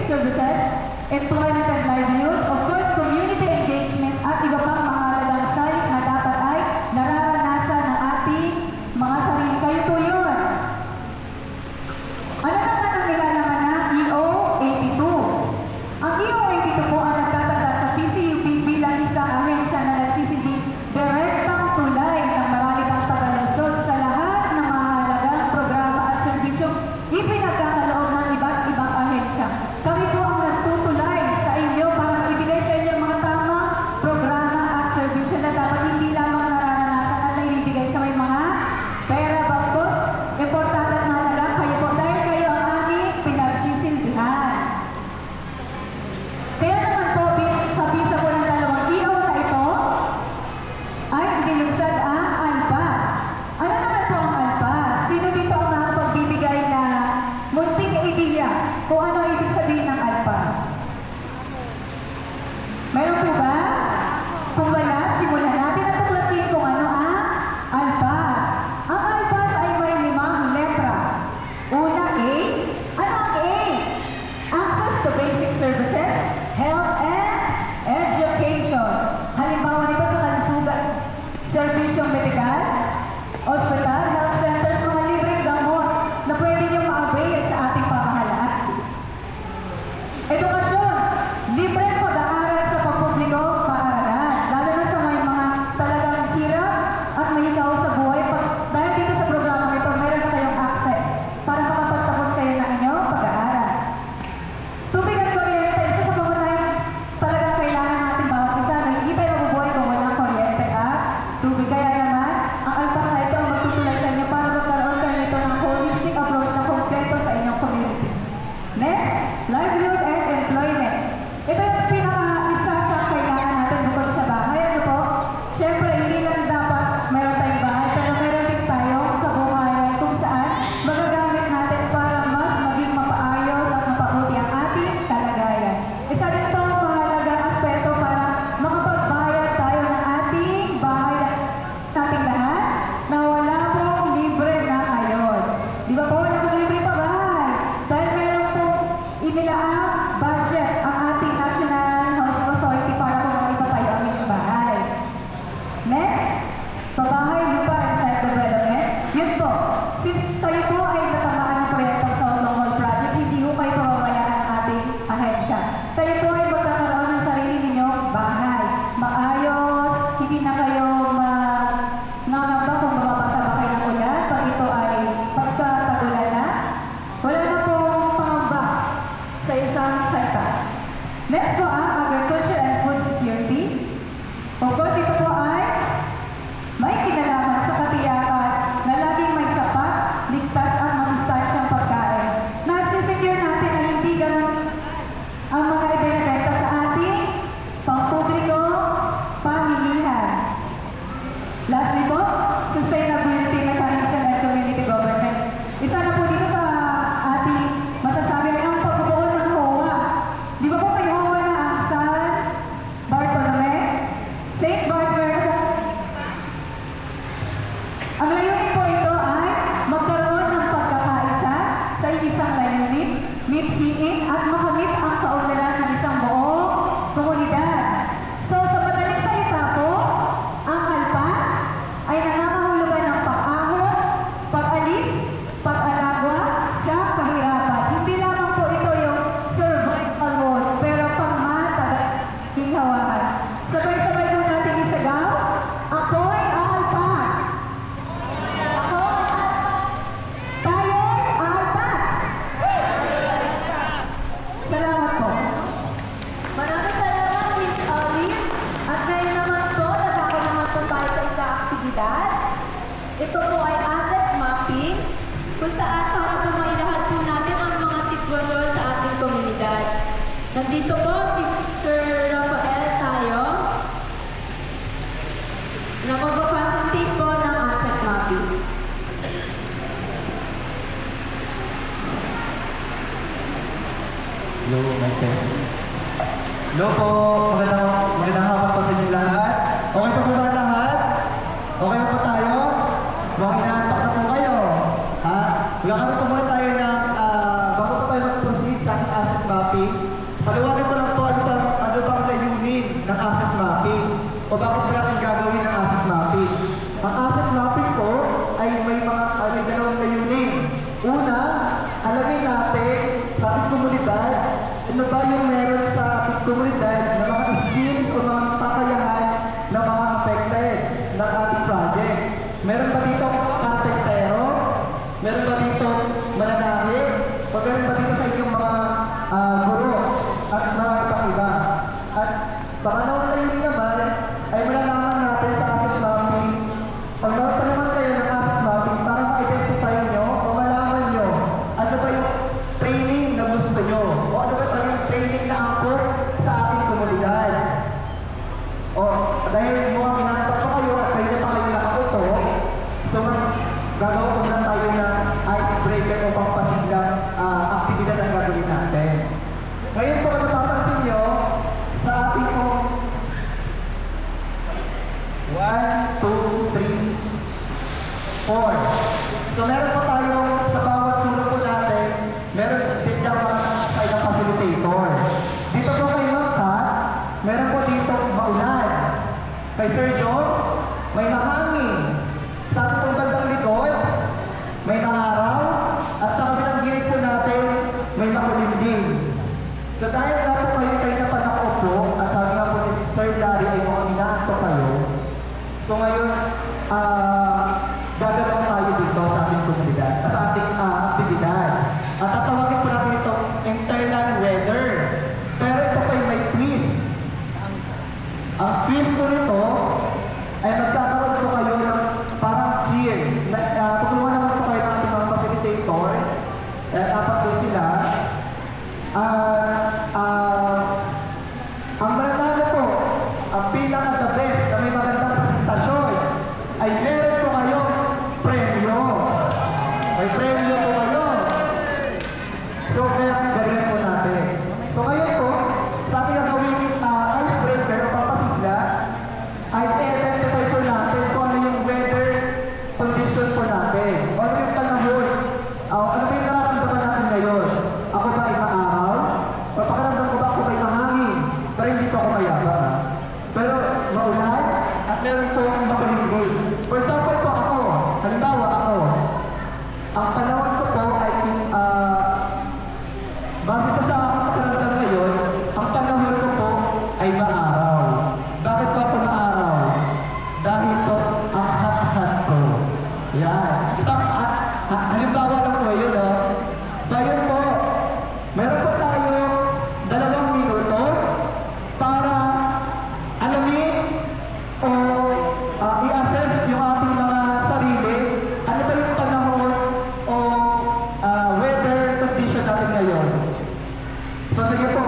services, employment and livelihood, of course, community engagement, at iba pang mahalagang site na dapat ay nararanasan ng ating mga sarili. Kayo po yun. Ano naman ang nilalaman ng EO82? Ang EO82 po ang nagtatagda sa PCUP bilang isang ahensya na nagsisilbing direktang tulay ng marami pang tagalusod sa lahat ng mahalagang programa at serbisyong ipinagkakaloob ng iba't ibang ahensya. Kami po ang nagtutulay sa inyo para ibigay sa inyo mga tamang programa at serbisyo na dapat hindi lamang nararanasan at naibibigay sa may mga pera bagkos. Importante at mahalaga kayo po dahil kayo ang aming pinagsisilbihan. Kaya naman po, sa visa po ng dalawang EO na ito, ay inilunsad ang ALPAS. Ano naman po ang ALPAS? Sino dito ang makapagbibigay na munting idea kung ano ibig sabihin ng ALPAS? Mayroon po ba? Kung wala, simulan natin at tuklasin kung ano ang ALPAS. Ang ALPAS ay may 5 letra. Una, A. Ano ang A? Access to basic services, health and education. Halimbawa nito sa kalusugan, serbisyong medikal, hospital, health centers, mga libreng gamot na pwede nyo ma-avail sa ating pamahalaan. Edukasyon, libreng pag-aaral sa pampubliko, paaralan, lalo na sa may mga talagang hirap at mahikaw sa buhay. Dahil dito sa programa nito, meron na kayong access para makapagtapos kayo ng inyong pag-aaral. Tubig at kuryente, isa sa pangunahing talagang kailangan natin bawat isa na hindi tayo mabubuhay kung walang kuryente at tubig. Kaya naman, ang ALPAS na ito ang magtutulad sa inyo para magkaroon kayo nito ng holistic approach na kompleto sa inyong community. Next, livelihood and employment. Ito yung pinaka-isa sa kailangan natin bukod sa bahay. Ano po? Siyempre, hindi lang dapat mayroon tayong bahay, pero meron din tayong kabuhayan kung saan magagamit natin para mas maging mapaayos at mapabuti ang ating kalagayan. Isa din ito ang mahalagang aspeto para makapagbayad tayo ng ating bahay nating lahat na wala pong libre na ngayon. Di ba po? Wala pong libre pa bahay. Dahil meron pong inilaang budget ang ating National Housing Authority para po makipatayo ang inyong bahay. Next, pabahay, lupa, and site development. Yun po, since tayo po ay natamaan ng proyektong South Long Hall Project, hindi po kayo pababayaan ang ating ahensya. Tayo po ay magkakaroon ng sarili ninyong bahay. Maayos, hindi na kayo nangangamba kung mababasa ba kayo ng ulan. Pag ito ay pagkatagulan na, wala na pong pangamba sa isang salita. Next po ang agriculture and food security. Of course, ito po ay may kinalaman sa katiyakan na laging may sapat, ligtas at masustansyang pagkain. Nasi-secure natin na hindi ganun ang mga ibinibenta sa ating pampubliko pamilihan. Lastly po, sustainability mechanism and community government. Isa na po dito sa ating masasabi ay ang pagbubuo ng HOA. Di ba po may HOA na ang San Bartolome, St. Bartolome? Ang layunin po ito ay magkaroon ng pagkakaisa sa isang layunin, mithiin at makamit ang kaunlaran ng isang buong komunidad. So sa madaling salita po, ang ALPAS ay nangangahulugan ng pag-ahon, pag-alis, pag-alagwa sa kahirapan. Hindi lamang po ito yung survival mode, pero pang-matagal ginhawahan. Sabay-sabay po natin isagaw, ako'y ALPAS. Ako ay ALPAS. Tayo'y ALPAS. Salamat po. Maraming salamat, Miss Alice. At ngayon naman po, natako naman po tayo sa isang aktibidad. Ito po ay asset mapping, kung saan para po mailahat po natin ang mga sitwasyon sa ating komunidad. Nandito po si Sir Rafael tayo na mag-facilitate po ng asset mapping. Hello, Mike. Hello po. Magandang hapon po sa inyo lahat. Okay po ba lahat? Okay po tayo? Mukhang inaantok na po kayo. Ha? Magkakaroon po muna tayo ng, bago po tayo mag-proceed sa ating asset mapping. mapping. Paliwanag ko lang po ano bang layunin ng asset mapping o bakit po natin gagawin ng asset mapping. Ang asset mapping po ay may dalawang layunin. Una, alamin natin sa ating komunidad ano ba yung meron sa ating komunidad na mga skills o mga kakayahan na mga affected ng ating project. Meron ba dito karpentero? Meron ba dito mananahi? O meron ba dito sa inyong mga guro at mga ibang iba? At pangalawang layunin naman ay malalaman natin sa asset mapping o pa naman kayo ng asset mapping para ma-identify nyo o malaman nyo ano ba yung training na gusto nyo o ano ba yung training na angkop sa ating komunidad. O dahil mukhang hinanap pa kayo at pwede pa kayo nakauto, so gagawa ko muna tayo ng icebreaker o pampasiglang aktibidad ang gagawin natin. Ngayon po kung napapansin nyo sa ating 1, 2, 3, 4. So meron po tayong sa bawat sulok po natin, meron din daw mga nakasay na facilitator. Dito po kay Ma'am, meron po dito maulan. Kay Sir Jones, may mahangin. Sa ating pong bandang likod, may maaraw. At sa kabilang gilid po natin, may makulimlim. So dahil nga po kayo na pa nakaupo, at sabi nga po ni Sir Larry ay mukhang inaanto kayo. So ngayon, gagawin tayo dito sa ating komunidad, sa ating aktibidad. At tatawagin po natin itong internal weather. Pero ito po ay may twist. Ang twist po nito ay magkakaroon po kayo ng parang cheer. Tutulungan naman po kayo ng ating mga facilitator. Apat po sila. Ang mananalo po, ang pinaka-the best na may magandang presentasyon ay meron po kayong premyo. May premyo po kayo. So, kaya galingan po natin. So, ngayon po, sa ating gagawing icebreaker o papasigla, ay i-identify po natin kung ano yung weather condition po natin. O ano yung panahon. Ano ba yung nararamdaman natin ngayon? Ako ba ay maaraw? O pakiramdam ko ba ako may mahangin? Pero hindi po ako mayabang. Pero maulan at meron po makulimlim. For example po ako, halimbawa ako, ang panahon ko po ay base po sa aking pakiramdam ngayon, ang panahon ko po ay maaraw. Bakit po ako maaraw? Dahil po ang hat-hat ko. Yan. Isang halimbawa lang po yun, no? So yun po, meron po tayo 2 minuto para alamin o i-assess yung ating mga sarili. Ano ba yung panahon o weather condition natin ngayon? So sige po,